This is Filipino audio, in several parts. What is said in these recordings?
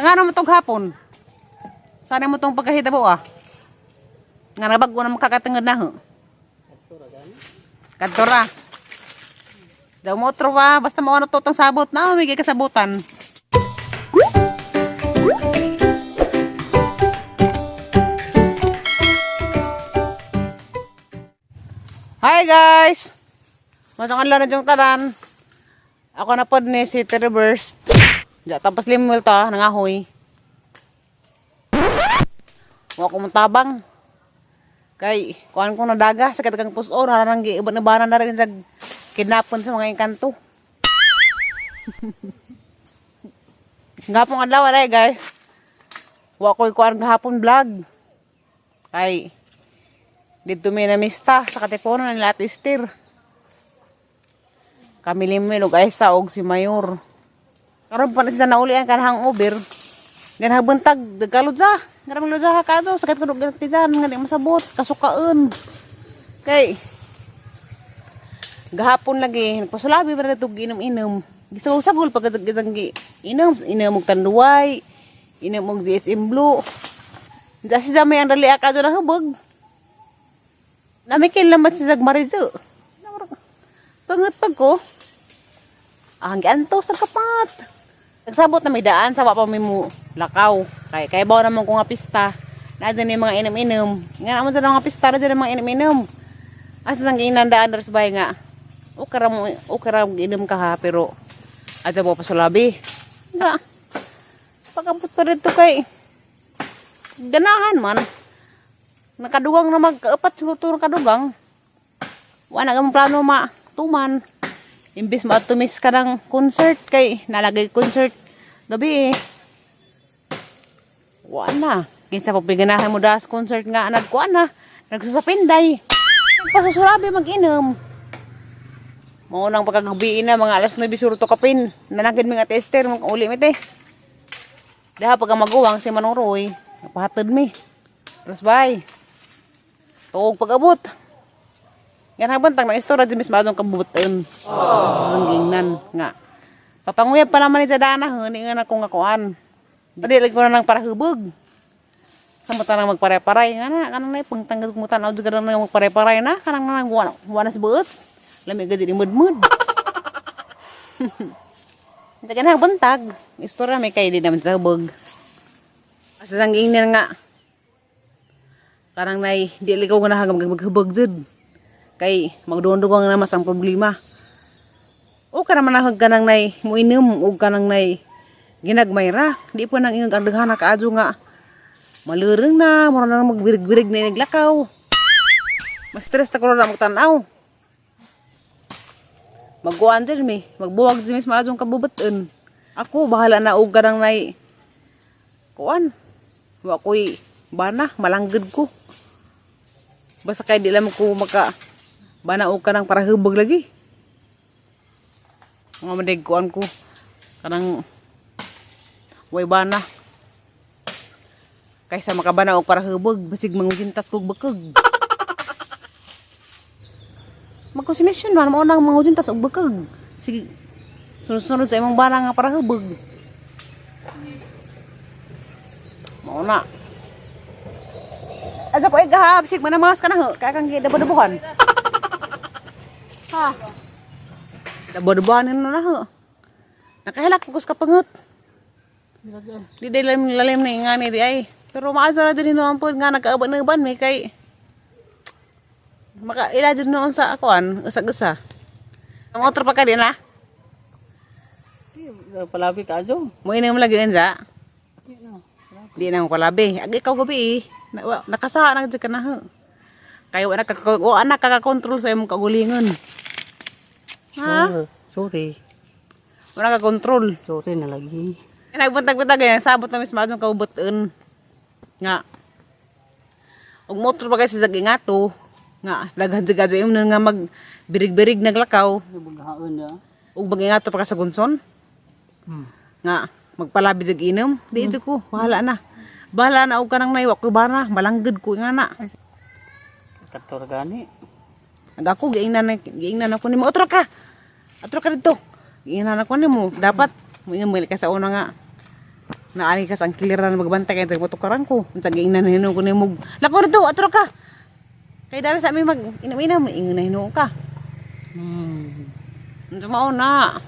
Nga naman itong hapon. Sana mo itong pagkahitabo ah. Nga nabago na makakatangad na ho. Kantora. Daw mo otro ba? Basta mo ano to itong sabot na. May kasabutan. Hi guys! Masang lang na diyong tanan. Ako na po ni si Reverse. Tapos limul to, nangahoy. Huwag ko tabang. Kay, kuhan kong nadaga, sakit kang puso, harang iban-ibanan na rin sa kidnapon sa mga engkanto. Ngapong adlaw na guys. Huwag ko kuhan kahapon vlog. Kay, dito may namista sa katipunan nila at istir. Kami limil og aysa og si Mayor. Karon pa na siya naulian kanang Uber. Ganang buntag dagkalod sa. Ngaramang lodza ka do sakit kuno gantisan nga di masabot kasukaan. Kay gahapon lagi nagpasulabi ba dito ginom-inom. Gisagol pag gisanggi inom og tanduay, inom og GSM Blue. Dasi sa may ang dali ka do na hubog. Namikil naman si Zagmarizo. Pangat ko. Ang gianto sa kapat. Nagsabot na may daan sa wapa may mo lakaw. Kaya bawa naman ko nga pista. Nadyan yung mga inom-inom. Nga naman sa mga pista, nadyan yung mga inom-inom. Asa sang inandaan na sabay nga. Ukara inom ka ha, pero adya mo pasulabi. Sa pagkabot pa rin to kay ganahan man. Nakadugang na mag-apat siguro nakadugang. Wala nga plano tuman. Imbis matumis ka ng concert kay nalagay concert gabi eh. Wala na. Kinsa pagpiganahan mo das concert nga nagkuan na. Nagsusapinday. Nagpasusurabi mag-inom. Maunang pagkagabiin na mga alas 9 surto kapin. Nanagid mga tester mga uli mit eh. Daha pagka maguwang si Manong Roy. Napahatid mi. Terus bye. Tuog pag-abot. Yan habang tang na istorya di mismo adong kabubutan. Sanggingnan nga. Papanguyab pa naman ni sa dana ni nga akong ngakuan. Dili ko na nang para hubog. Samot nang magpare-paray nga na kanang nay pangtanggal ko mutan og jud nang magpare-paray na kanang nang wala sa buot. Lami gadi ni mud-mud. Dagan ha buntag. Istorya may kay di naman sa hubog. Asa sanggingnan nga. Kanang nay dili ko na maghubog jud. Kay magduon-dugang na mas ang problema. O ka naman nahag ka nang nay muinom o ka nang nay ginagmayra. Di po nang ingang kardaghan ka adyo nga malureng na, mura na magbirig-birig na naglakaw. Mas stress ta ko na magtanaw. Magkuhan din mi, magbuwag din mismo adyong kabubutan. Ako bahala na og ka nang nay kuan. Wa ko'y bana, malanggid ko. Basta kay di lang ko banaog ka nang para hubog lagi. Mga madigkuan ko. Kanang way bana. Kaysa makabanaog para hubog. Basig mangujintas kog bekeg. Magkonsumisyon man. Maunang mangujintas og bekeg. Sige. Sunod-sunod sa imong bana nga para hubog. Mauna. Asa po igahab. Sige manamas ka na ho. Kakang dabo-dabuhan. Ha. Dabo-dabuhan na ho. Nakahilak ko ka pangut. Di day lalim na ingani di ay. Pero maasara din noon po nga nagkaaban-aban may kay makaila din noon sa akuan, usag-usa. Ang otro pa ka din ha? Palabi ka adyo. Mo inom lagi din sa? Di na mo palabi. Ag ikaw gabi eh. Nakasaha na dyan ka na ho. Kaya wala nakakakontrol sa imong kagulingon. Ha? Sorry. Wala ka-control. Sorry na lagi. Nagbuntag-buntag yan. Sabot na mismo adong kaubutan. Nga. Og motor pa kasi sa gingato. Nga. Laghan-gadyo yung nga magbirig-birig naglakaw. Bagahaon ya. Og bagingato pa ka sa gunson. Nga. Magpalabi sa inom. Di ito ko. Bahala na. Bahala na og kanang naiwak ko bana. Malanggid ko nga na. Kator gani. Ako, giingnan ako ni mo. Otro ka dito. Giingnan ako ni mo. Dapat, mo ka sa una nga. Naani ka sa ang kiliran magbantay kay tukaran ko. Unsa giingnan hinu ko nimog. Lako dito atro ka. Kay dali sa amin mag inam-inam ingnan hinu ka. Unsa mao na.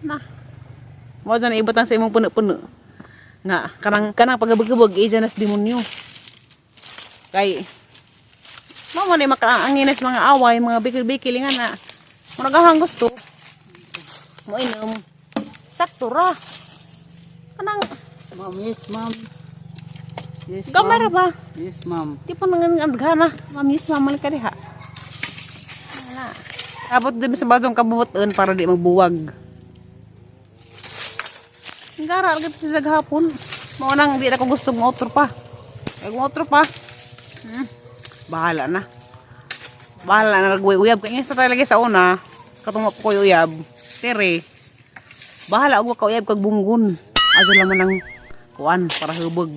Na. Mo dyan ibatan sa imong puno-puno. Nga kanang pagabag-abag ijanas demonyo. Kay mao man makaanginas mga away, mga bikil-bikil nga na. Mo nagahang gusto. Mo inom. Sakto ra. Kanang Ma'am, yes, ma'am. Yes, gamay ra ba? Yes, ma'am. Di pa nangan gana. Mamis mamal ka diha. Wala. Abot din sa bazong kabubuton para di magbuwag. Ngara agad sa hapon. Mao nang di na ko gusto motor pa. Kag motor pa. Bahala na. Bahala na naguyab kanya sa talaga sa una. Katong ko uyab. Tere. Bahala og ka uyab kag bunggun. Ajo laman ng kuan para hubog.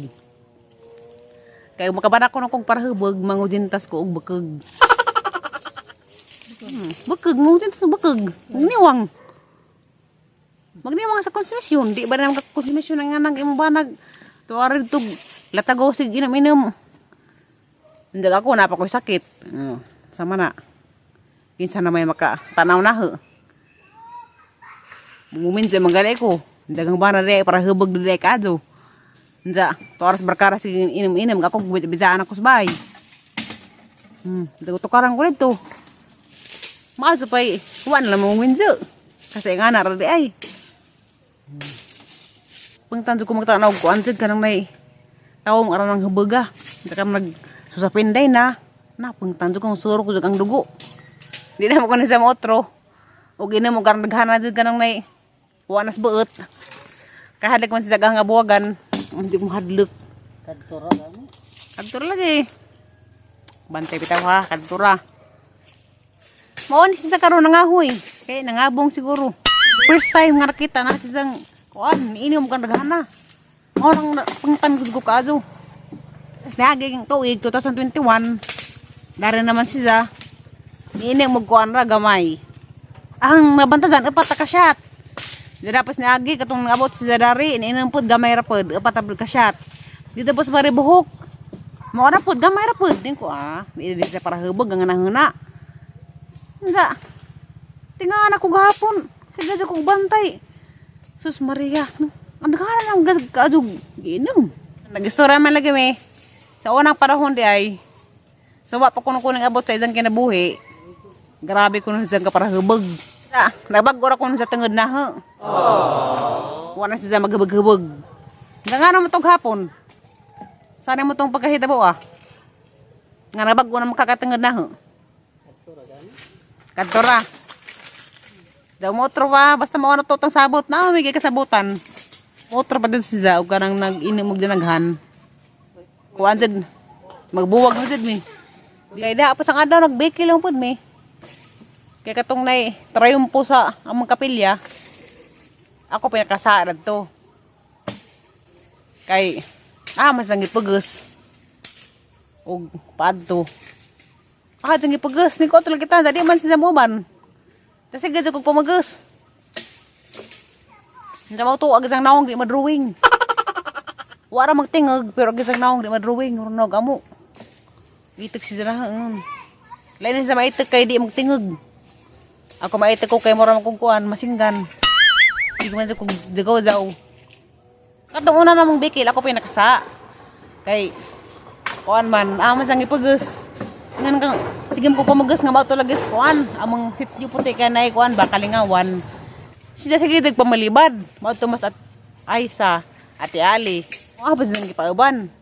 Kay makabanak ko na kong para hubog, mangudintas ko og bekeg. Bekeg, mangudintas og bekeg. Niwang. Magniwang sa konsumisyon, di ba na konsumisyon nga nang imo banag. Tuwari tug latago sig inam-inam. Ndag ako napa ko sakit. Sama na. Kinsa na may maka tanaw na he. Muminsa manggalay ko. Jagang bana re para hubog dire kadto. Nja, toras berkara sig inom-inom ako bijaan ako sabay. Dago tukaran ko dito. Maaso pay, kuan lang mo winjo. Kasi nga na radi ay. Pangtanjo ko magtanaw ko anjid kanang may tawong aran ng huboga. Saka nagsusapinday na. Na pangtanjo ko suro ko ang dugo. Di na mo kunin sa otro. O gina mo karang daghana jud kanang may wanas beut. Kahadlak man sa nga buwagan, hindi mo hadlok. Kadtura gani. Kadtura lagi. Bantay bitaw ha, kadtura. Mao ni sa karon nangahoy. Kay nangabong siguro. First time nga nakita na siyang kuan, inom kan daghana. Mao nang pangtan ko kaadto. Tapos naging tuig 2021. Dari naman siya. Iinom mo kuan ra gamay. Ang nabantajan upat ka shot. Dapas ni agi katong abot si Zadari ininom pud gamay ra pud upat ka shot. Dito pa sa buhok. Mao ra pud gamay ra pud din ko di sa para hubog nga nahuna. Unsa? Tingan ako gahapon. Sige ko bantay. Sus Maria. Ang daghan lang kaadug giinom. Nagistora man lagi me. Sa unang panahon di ay sawa pa kuno kuning abot sa isang kinabuhi. Grabe kuno sa para hubog. Nabagora ko sa tengod na he. Wala siya maghubog-hubog. Nga nga naman itong hapon. Sana mo itong pagkahitabo Nga nabag ko na makakatengod na he. Kadtora. Daw motro pa. Basta mauna to itong sabot na. May kasabutan. Motro pa din siya. O ka nang nag-inim magdinaghan. Kuwan dyan. Magbuwag mo dyan mi. Kaya da pa sang adaw nagbeki lang po mi. Kaya katong nay triumpo sa among kapilya. Ako pinakasarad to. Kay mas ang ipagus. Og padto. Ang ipagus ni ko tulad kita dadi man sa muban. Kasi gadyo kog pamagus. Nga mo to agisang naong di madrawing. Wara magtingog pero agisang naong di madrawing runog amo. Itik si zara. Lain sa maitik kay di magtingog. Ako maitik ko kay mura magkukuan masinggan. Hindi ko man kung digaw daw. Katong una namang bikil ako pinakasa. Kay kuan man mas ang ipagus. Ngan kang sige ko pamagus nga mauto lagis kuan among sityo puti kay nay kuan ba kalingawan. Siya sige pagpamalibad. Mauto mas at Aisa, Ate Ali. Ba nang gipauban.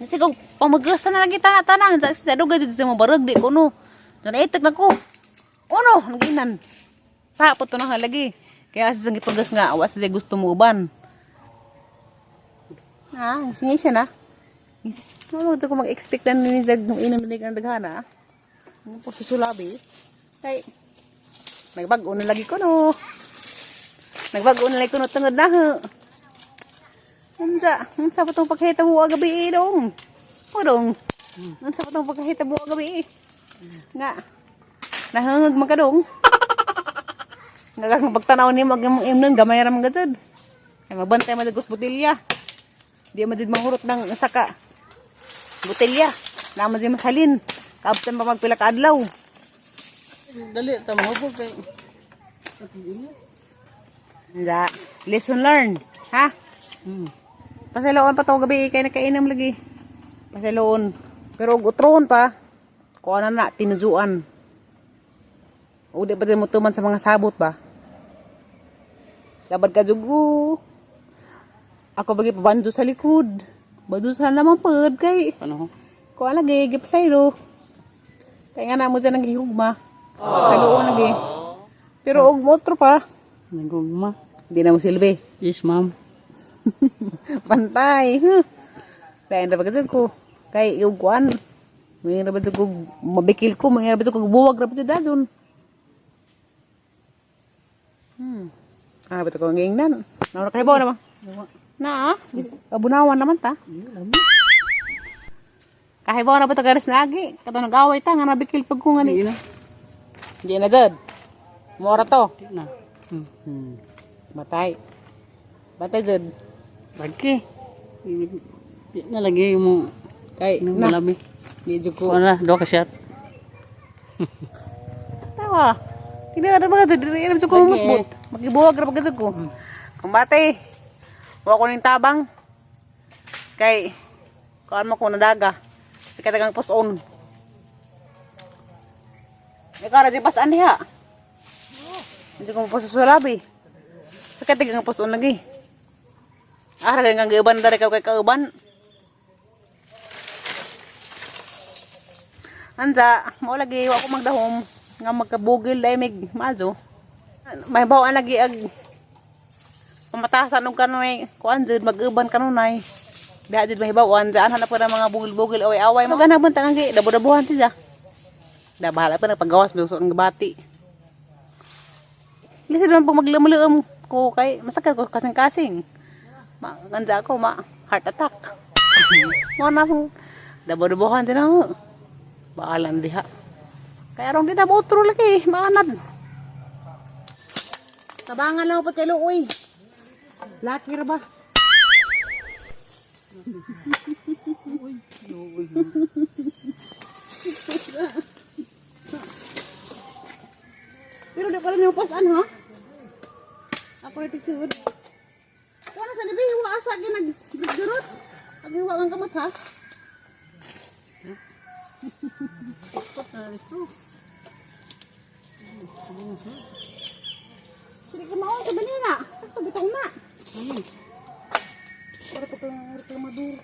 Kasi kung pamagus na lang kita na tanang sa dugay dito sa mabarag di kuno. Dan itik na ko. Uno, naginan. Sapot to na lagi. Kaya sa gipagas nga, awas siya gusto mo uban. Sige siya na. Ano ko mag-expect na ninjag nung inamilig ang daghana. Ano po susulabi. Kay, nagbago na lagi ko no. Nagbago na lagi ko no tungod na ho. Unsa pa itong pagkahita mo agabi dong. O dong. Unsa pa itong pagkahita mo agabi. Nga. Nahangag magkadong. Nagang pagtanaw ni mag-imnon gamay ra man gud. Ay mabantay madagos botelya. Di man din mahurot ng saka botelya. Naman din masalin. Kaabtan pa magpila ka adlaw. Dali, tama ko kay... Nga, lesson learned. Ha? Pasaloon pa to gabi kay nakainom lagi. Pasaloon. Pero og utron pa. Kuha na tinujuan. O di pa din mo tuman sa mga sabot ba? Labad ka jugo. Ako bagi pabando sa likod. Badusan naman pod kay. Ano? Kuha lagi gipasayro. Kaya nga na mo dyan naghihugma. Sa loon lagi. Pero og motro pa. Nagugma. Hindi na mo silbi. Yes, ma'am. Pantay. Lain na bagay ko. Kay iugwan. May na bagay ko mabikil ko. May na bagay ko buwag na bagay dadun. Ah, betul ko ngingnan. Nauna kayo ba naman? Na, sige. Abunawan naman ta. Kahibaw na ba ito garis na agi? Kato nag-away ta. Nga nabikil pag ko nga ni. Hindi na dyan. Mora to. Di na. Batay. Batay dyan. Lagi. Di na lagi mo. Kay, Nang na. malami. Di dyan ko. Wala, do ka shot. Tawa. Tidak ada mga diri na dyan ko mutbut. Magibuwag na pagkasag ko. Kung batay. Huwag ko ng tabang. Kay, kuhaan mo ko na daga. Sa katagang puson. Ikaw na di pasan diha. Hindi ko mapasusulabi. Sa katagang puson lagi. Ah, ragang kang gaiban dari kau kay kauban. Anza, mo lagi wa ko magdahom nga magkabugil dai mig mazo. May bawaan lagi ag pamatasan og kanoy kuan jud mag-uban kanunay. Diha jud may bawaan daan hanap ka ng mga bugil-bugil away-away mo ganang buntang agi dabo-dabuhan ti ja. Da bahala pa nagpagawas biso ng gabati. Lisi naman pag maglamuluom ko kay masakit ko kasing-kasing. Ganda ako, heart attack. Mga na akong dabo-dabuhan din ako. Baalan diha. Kaya rong di na botro lagi, maanad. Tabangan lang po kay Luoy. Laki ra ba? Pero di pa rin yung pasan ha? Ako rin tigsud. Wala sa dibi, huwa asa ginag-durot. Agi huwa ang kamot ha? Sige ka maon sa banira. Ito bitong na. Para pa itong maduro.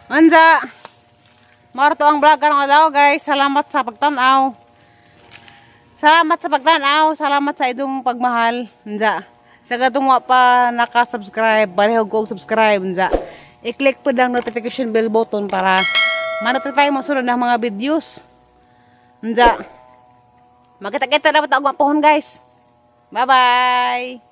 Anja, marto ang vlog karong adlaw guys. Salamat sa pagtanaw. Salamat sa pagtanaw. Salamat sa idong pagmahal. Anja, sa gatong wa pa naka-subscribe, pareho ko subscribe. Anja, i-click po ang notification bell button para ma-notify mo sunod ng mga videos. Anja, magkita-kita dapat ako pohon guys. Bye-bye.